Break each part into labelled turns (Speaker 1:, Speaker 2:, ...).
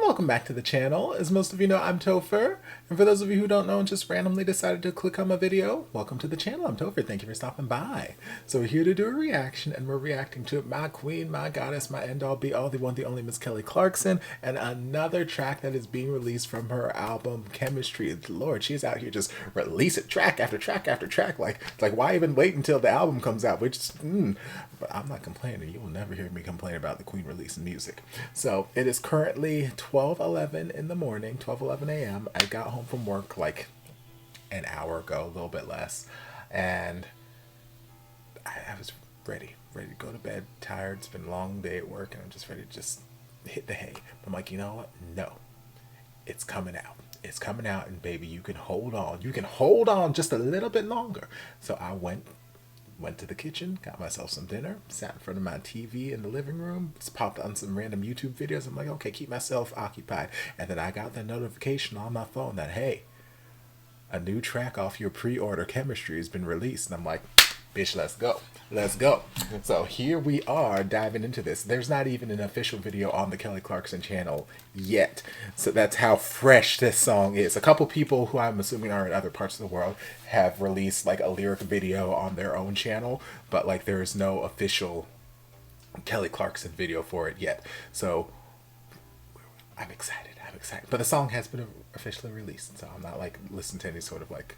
Speaker 1: welcome back to the channel. As most of you know, I'm Topher, and for those of you who don't know and just randomly decided to click on my video, welcome to the channel. I'm Topher. Thank you for stopping by. So we're here to do a reaction, and we're reacting to my queen, my goddess, my end-all, be-all, the one, the only Miss Kelly Clarkson, and another track that is being released from her album Chemistry. Lord, she's out here just releasing track after track after track. Like why even wait until the album comes out? But I'm not complaining. You will never hear me complain about the queen releasing music. So it is currently 12:11 in the morning, 12:11 a.m. I got home from work like an hour ago, a little bit less, and I was ready to go to bed, tired. It's been a long day at work, and I'm just ready to just hit the hay. I'm like, you know what? No, it's coming out. It's coming out, and baby, you can hold on. You can hold on just a little bit longer. So I went to the kitchen, got myself some dinner, sat in front of my TV in the living room, just popped on some random YouTube videos. I'm like, okay, keep myself occupied. And then I got the notification on my phone that, hey, a new track off your pre-order Chemistry has been released. And I'm like, bitch, let's go. Let's go. So here we are diving into this. There's not even an official video on the Kelly Clarkson channel yet. So that's how fresh this song is. A couple people who I'm assuming are in other parts of the world have released like a lyric video on their own channel, but like there is no official Kelly Clarkson video for it yet. So I'm excited. But the song has been officially released, so I'm not like listening to any sort of like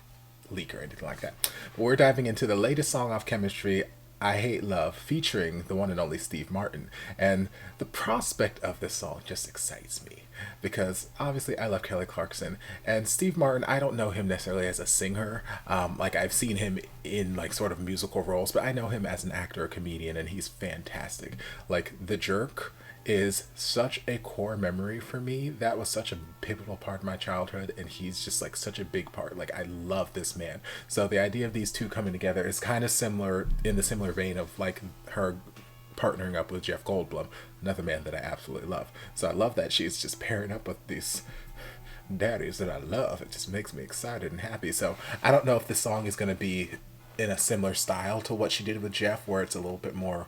Speaker 1: leak or anything like that. But we're diving into the latest song off Chemistry, I Hate Love, featuring the one and only Steve Martin. And the prospect of this song just excites me because obviously I love Kelly Clarkson, and Steve Martin, I don't know him necessarily as a singer. Like I've seen him in like sort of musical roles, but I know him as an actor, a comedian, and he's fantastic. Like The Jerk is such a core memory for me. That was such a pivotal part of my childhood, and he's just like such a big part. Like I love this man. So the idea of these two coming together is kind of similar, in the similar vein of like her partnering up with Jeff Goldblum, another man that I absolutely love. So I love that she's just pairing up with these daddies that I love. It just makes me excited and happy. So I don't know if this song is going to be in a similar style to what she did with Jeff, where it's a little bit more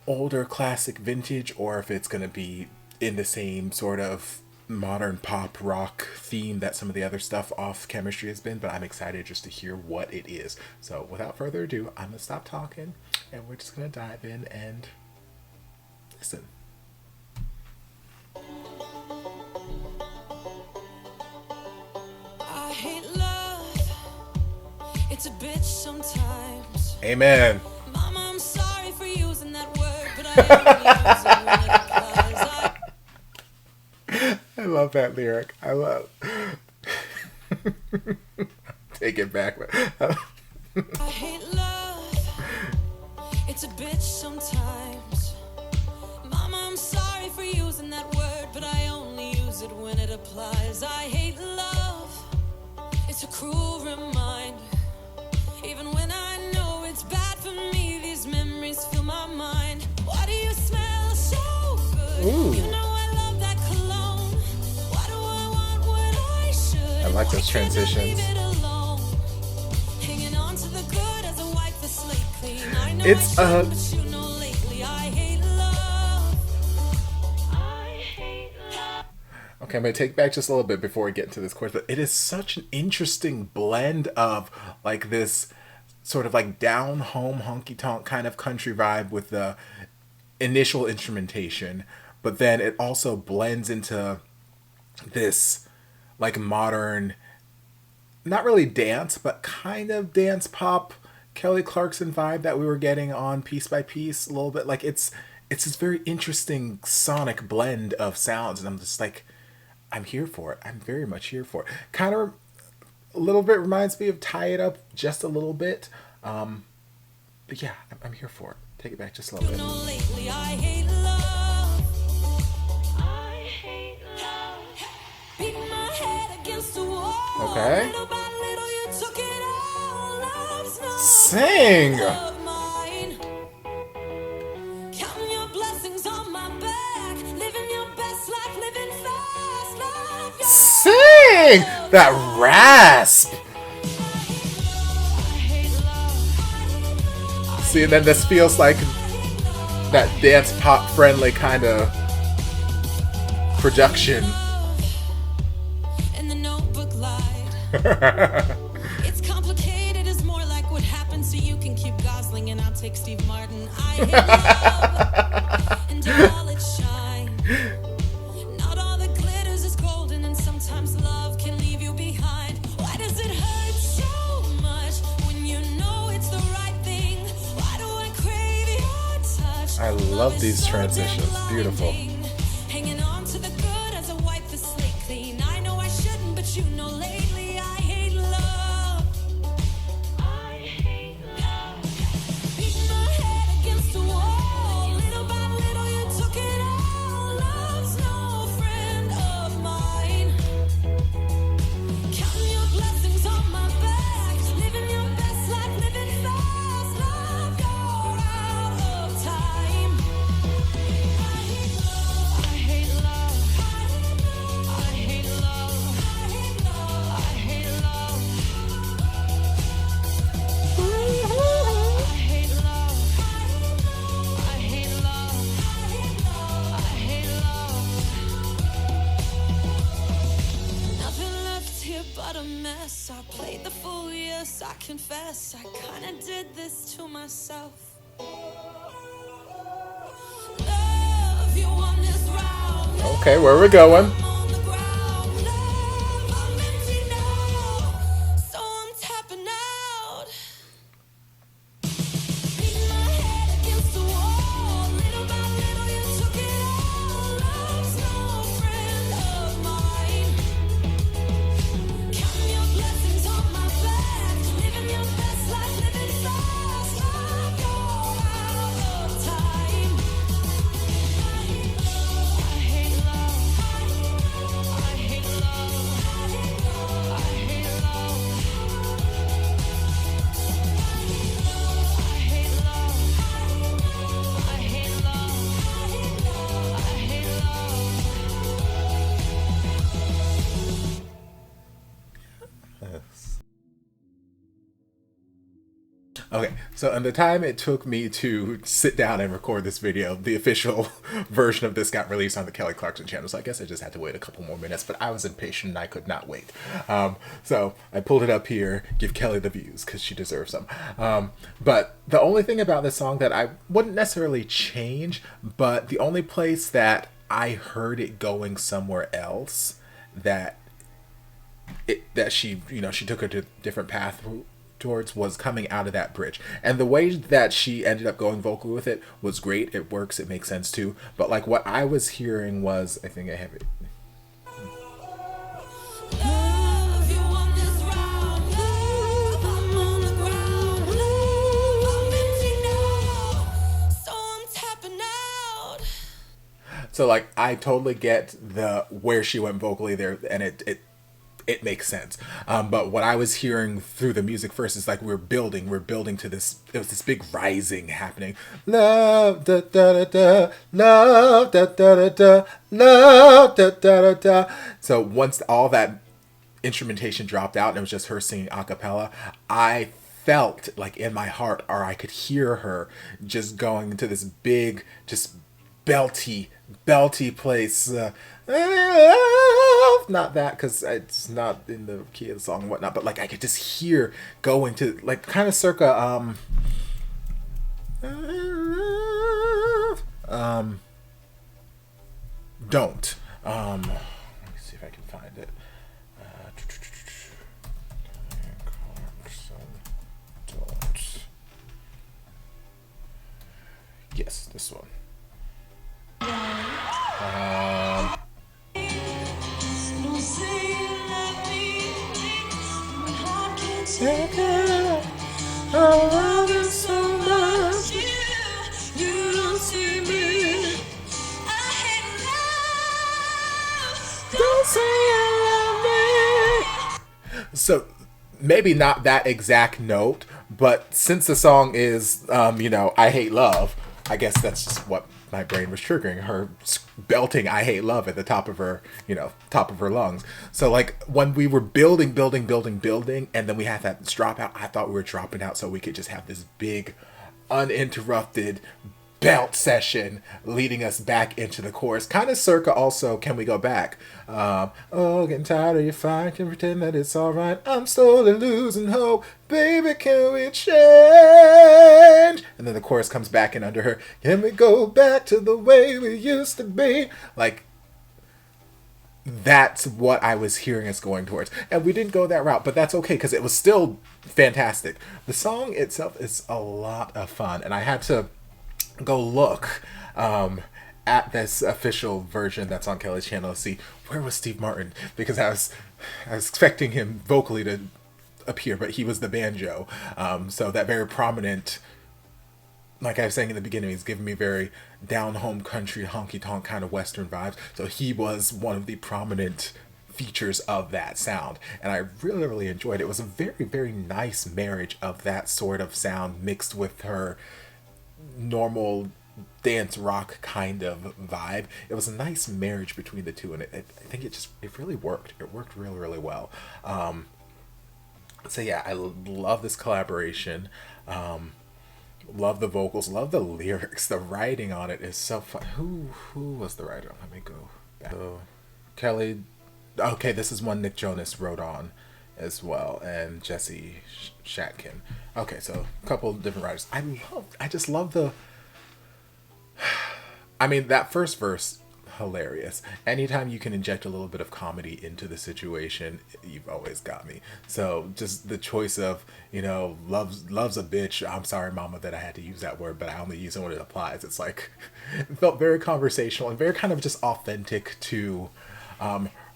Speaker 1: older, classic, vintage, or if it's going to be in the same sort of modern pop rock theme that some of the other stuff off Chemistry has been. But I'm excited just to hear what it is. So without further ado, I'm gonna stop talking and we're just gonna dive in and listen.
Speaker 2: I hate love. It's a bitch sometimes.
Speaker 1: Amen.
Speaker 2: Mama, I'm sorry for using that word, but I use it when it applies.
Speaker 1: I love that lyric. I love. Take it back.
Speaker 2: I hate love. It's a bitch sometimes. Mama, I'm sorry for using that word, but I only use it when it applies. I hate love. It's a cruel reminder. Even when I know it's bad for me, these memories fill my mind. Why do you smell so good?
Speaker 1: Ooh.
Speaker 2: You know I love that cologne. Why do I want what I should?
Speaker 1: I like those transitions.
Speaker 2: Hanging on to the good as I wipe the slate clean. I know
Speaker 1: It's
Speaker 2: I should, but you know lately I hate love. I hate love.
Speaker 1: Okay, I'm going to take back just a little bit before we get into this chorus, but it is such an interesting blend of like this sort of like down home honky tonk kind of country vibe with the initial instrumentation, but then it also blends into this like modern, not really dance, but kind of dance pop Kelly Clarkson vibe that we were getting on Piece by Piece a little bit. Like it's this very interesting sonic blend of sounds, and I'm just like, I'm here for it. I'm very much here for it. Kind of a little bit reminds me of Tie It Up just a little bit. But yeah, I'm here for it. Take it back just a little bit.
Speaker 2: You know lately I hate love. I hate love. Beat my head against the wall.
Speaker 1: Okay.
Speaker 2: Little by little you took it all. Love's not
Speaker 1: Sing!
Speaker 2: of mine. Counting your blessings on my back. Living your best life, living fast. Love your
Speaker 1: Sing! That rasp! See, and then this feels like that dance pop friendly kind of production.
Speaker 2: And the notebook lied. It's complicated, it's more like what happens so you can keep Gosling and I'll take Steve Martin. I hate love and do all it shine. Not all that glitters is golden and sometimes love can leave you behind. Why does it hurt so much when you know it's the right thing? Why do I crave your touch?
Speaker 1: I love these transitions. Beautiful.
Speaker 2: Hanging on to the good as I wipe the slate clean. I know I shouldn't, but you know lately I hate love. I hate love. Beating my head against the wall. Little by little you took it all. Love's no friend of mine. Counting your blessings on my back. Living your best life, living fast. Love, you're out of time. I hate love. I hate love. I hate love. I hate love. I hate love. I hate love. I hate love. Nothing left here but a mess. I played the fool, yes, I confess. I kinda did this to myself. Love, you won this round.
Speaker 1: Okay, where are we going?
Speaker 2: I'm on the ground. Love, I'm empty now. So I'm tapping out. Beating my head against the wall. Little by little you took it all. Love's no friend of mine. Counting your blessings on my back. Living your best life, living fast. Love, you're out of time. I hate love. I hate love. I hate love. I hate love. I hate love. I hate love.
Speaker 1: Okay, so in the time it took me to sit down and record this video, the official version of this got released on the Kelly Clarkson channel, so I guess I just had to wait a couple more minutes, but I was impatient and I could not wait. So I pulled it up here, give Kelly the views, because she deserves them. But the only thing about this song that I wouldn't necessarily change, but the only place that I heard it going somewhere else, that she took a different path towards, was coming out of that bridge, and the way that she ended up going vocal with it was great. It works, it makes sense too, but like what I was hearing was, I think I have it.
Speaker 2: Love, you won this round. Love, I'm on the ground. Love, I'm empty now. So I'm tapping out.
Speaker 1: So like I totally get the where she went vocally there, and it makes sense. But what I was hearing through the music first is like we're building to this. There was this big rising happening. Love da da da da, love da da da da, love da da da da. So once all that instrumentation dropped out and it was just her singing a cappella, I felt like in my heart, or I could hear her just going into this big, just belty place. Not that, because it's not in the key of the song and whatnot, but like I could just hear go into like kind of circa don't let me see if I can find it. Don't. Yes, this one. I love you so much.
Speaker 2: You don't see me. I hate love.
Speaker 1: Don't say I love me. So maybe not that exact note, but since the song is, I hate love, I guess that's just what my brain was triggering, her belting I hate love at the top of her, top of her lungs. So like when we were building, and then we had that drop out, I thought we were dropping out so we could just have this big, uninterrupted, belt session leading us back into the chorus. Kind of circa also Can We Go Back? Oh, getting tired of your fight, can pretend that it's alright. I'm slowly losing hope. Baby, can we change? And then the chorus comes back in under her. Can we go back to the way we used to be? Like, that's what I was hearing us going towards. And we didn't go that route, but that's okay because it was still fantastic. The song itself is a lot of fun, and I had to go look at this official version that's on Kelly's channel to see where was Steve Martin, because I was expecting him vocally to appear, but he was the banjo. So that very prominent, like I was saying in the beginning, he's giving me very down home country honky tonk kind of Western vibes. So he was one of the prominent features of that sound, and I really, really enjoyed it. It was a very, very nice marriage of that sort of sound mixed with her normal dance rock kind of vibe. It was a nice marriage between the two, and I think it really worked. It worked really, really well. So yeah, I love this collaboration. Love the vocals, love the lyrics. The writing on it is so fun. Who was the writer? Let me go back. So, Kelly. Okay, this is one Nick Jonas wrote on as well, and Jesse Shatkin. Okay, so a couple of different writers. I just love the. I mean, that first verse, hilarious. Anytime you can inject a little bit of comedy into the situation, you've always got me. So just the choice of, loves a bitch. I'm sorry, mama, that I had to use that word, but I only use it when it applies. It's like, it felt very conversational and very kind of just authentic to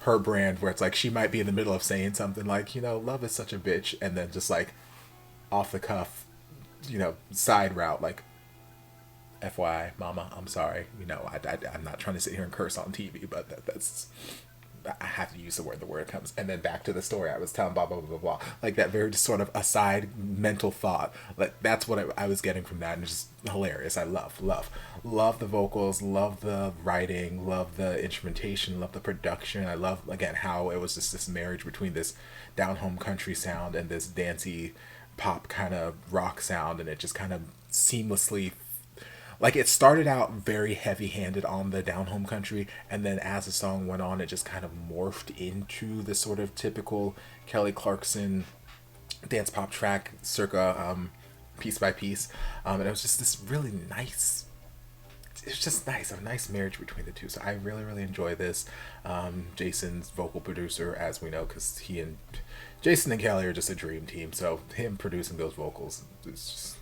Speaker 1: her brand, where it's like she might be in the middle of saying something like, love is such a bitch, and then just like off the cuff, side route, like, FYI, mama, I'm sorry. I'm not trying to sit here and curse on TV, but that's I have to use the word comes. And then back to the story I was telling, blah, blah, blah, blah, blah. Like that very just sort of aside mental thought. Like that's what I was getting from that. And it's just hilarious. I love the vocals, love the writing, love the instrumentation, love the production. I love, again, how it was just this marriage between this down home country sound and this dancey pop kind of rock sound. And it just kind of seamlessly, like, it started out very heavy-handed on the down home country, and then as the song went on, it just kind of morphed into the sort of typical Kelly Clarkson dance pop track circa Piece by Piece. And it was just this really nice, it's just nice, a nice marriage between the two. So I really, really enjoy this. Jason's vocal producer, as we know, because Jason and Kelly are just a dream team. So him producing those vocals is just,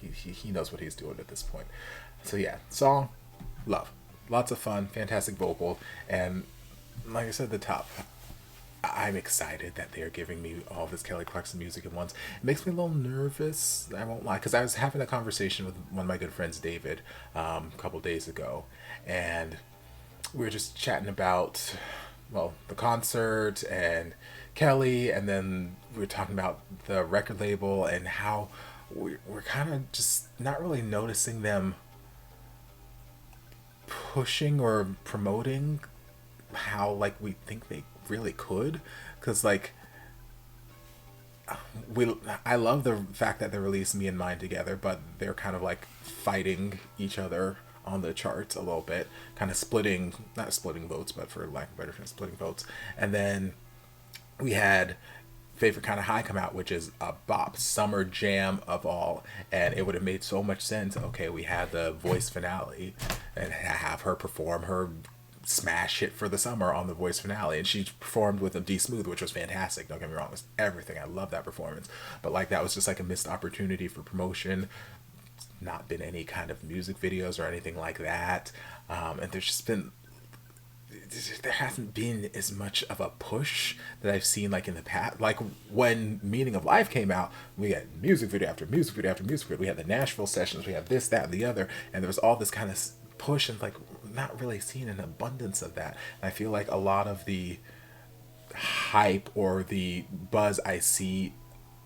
Speaker 1: he knows what he's doing at this point. So yeah, song, love. Lots of fun, fantastic vocal, and like I said at the top, I'm excited that they are giving me all this Kelly Clarkson music at once. It makes me a little nervous, I won't lie, because I was having a conversation with one of my good friends, David, a couple days ago, and we were just chatting about, the concert and Kelly, and then we were talking about the record label and how we're kind of just not really noticing them pushing or promoting how, like, we think they really could. Because, like, I love the fact that they released Me and Mine together, but they're kind of, like, fighting each other on the charts a little bit. Kind of not splitting votes, but for lack of a better term, splitting votes. And then we had Favorite Kind of High come out, which is a bop, summer jam of all, and it would have made so much sense. Okay, we had the Voice finale and have her perform her smash hit for the summer on the Voice finale, and she performed with a D Smooth, which was fantastic. Don't get me wrong, it was everything. I love that performance, but like that was just like a missed opportunity for promotion. Not been any kind of music videos or anything like that, and there hasn't been as much of a push that I've seen like in the past. Like when Meaning of Life came out, we had music video after music video after music video. We had the Nashville sessions, we had this, that, and the other, and there was all this kind of push, and like not really seeing an abundance of that. And I feel like a lot of the hype or the buzz I see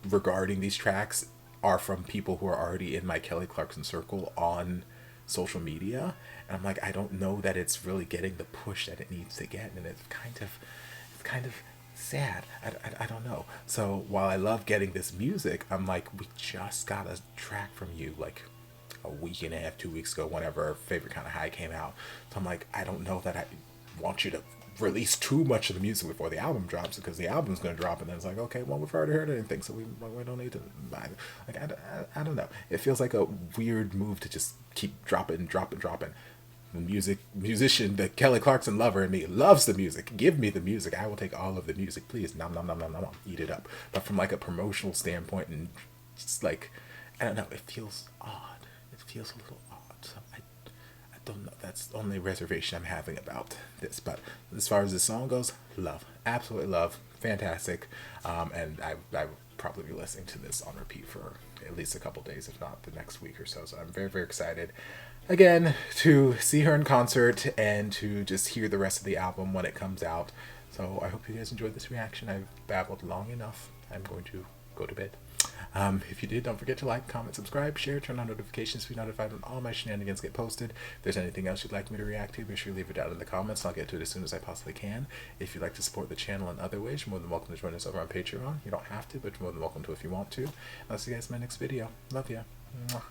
Speaker 1: regarding these tracks are from people who are already in my Kelly Clarkson circle on social media, and I'm like, I don't know that it's really getting the push that it needs to get, and it's kind of sad. I don't know. So while I love getting this music, I'm like, we just got a track from you like a week and a half, 2 weeks ago, whenever Favorite Kind of High came out. So I'm like, I don't know that I want you to release too much of the music before the album drops, because the album's going to drop and then it's like, okay, well, we've already heard anything, so we don't need to buy it. Like, I don't know, it feels like a weird move to just keep dropping. The musician, the Kelly Clarkson lover in me loves the music. Give me the music. I will take all of the music, please. Nom nom nom nom nom nom. Eat it up. But from like a promotional standpoint, and just like, I don't know, it feels odd. It feels a little odd. So I don't know. That's the only reservation I'm having about this. But as far as the song goes, love, absolutely love, fantastic. And I will probably be listening to this on repeat for at least a couple days, if not the next week or so. So I'm very, very excited, again, to see her in concert and to just hear the rest of the album when it comes out. So I hope you guys enjoyed this reaction. I've babbled long enough. I'm going to go to bed. If you did, don't forget to like, comment, subscribe, share, turn on notifications to be notified when all my shenanigans get posted. If there's anything else you'd like me to react to, be sure to leave it down in the comments. I'll get to it as soon as I possibly can. If you'd like to support the channel in other ways, you're more than welcome to join us over on Patreon. You don't have to, but you're more than welcome to if you want to. I'll see you guys in my next video. Love ya. Mwah.